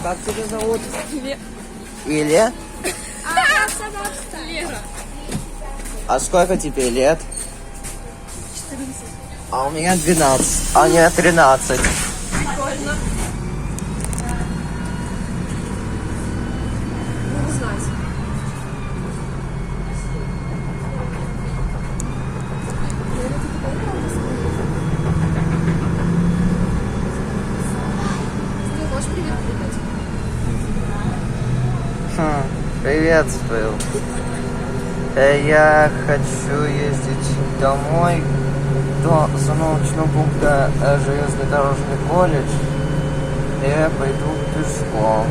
как тебя зовут? Лера. Илья? Лера. А сколько тебе лет? 14. А у меня 12. А у меня 13. Прикольно. Буду знать. Ты можешь привет передать? Приветствую. Я хочу ездить домой до установочного пункта железнодорожный колледж. Я пойду пешком.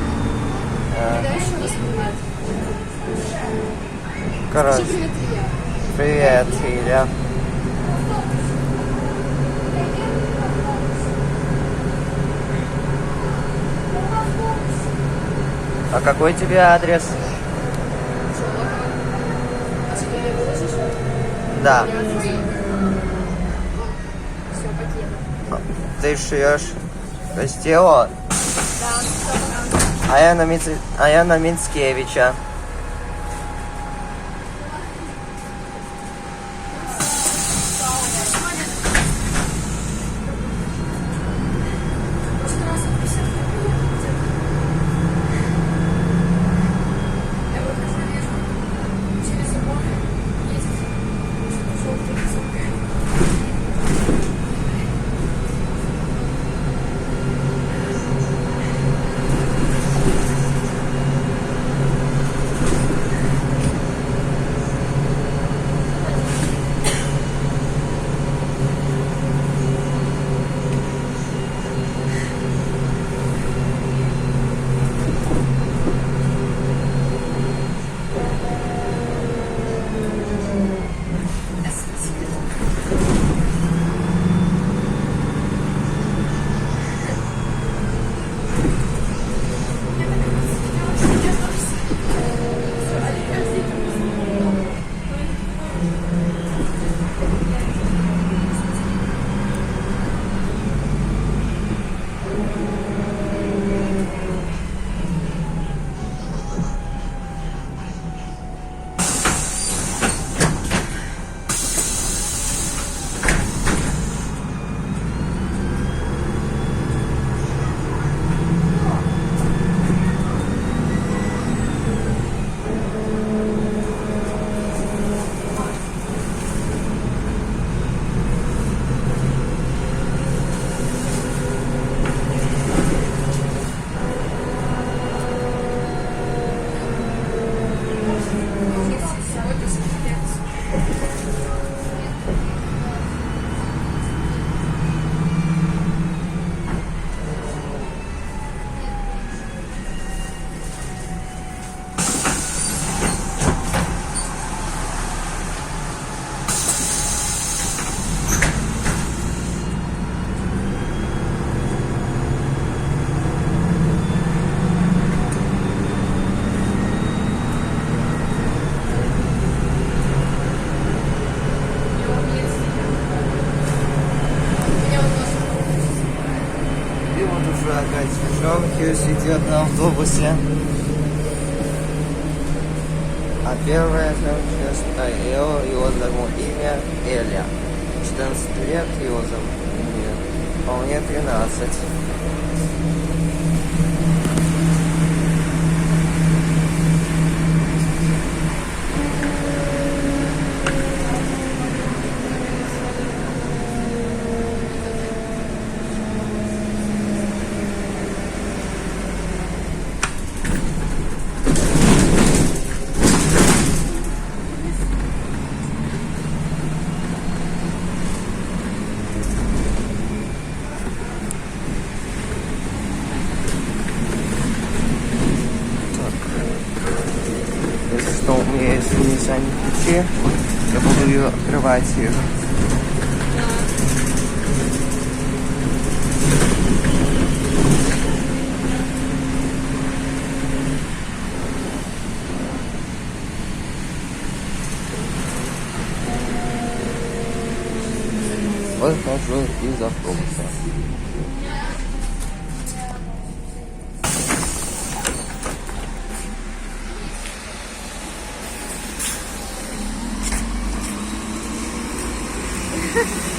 Передай еще раз привет. Короче, Скажи привет, Илья. привет, Илья. А какой тебе адрес? А тебе не выложишь? Да. Все, покеда. Ты шьешь Костело? Да. А я на Мицкевича. Союз идет на автобусе. А первая женщина, его зовут имя Эля. 14 лет его зовут имя. А мне 13. Если что, у меня есть универсальные ключи, я буду ее открывать их. Выхожу из автобуса. Ha ha ha.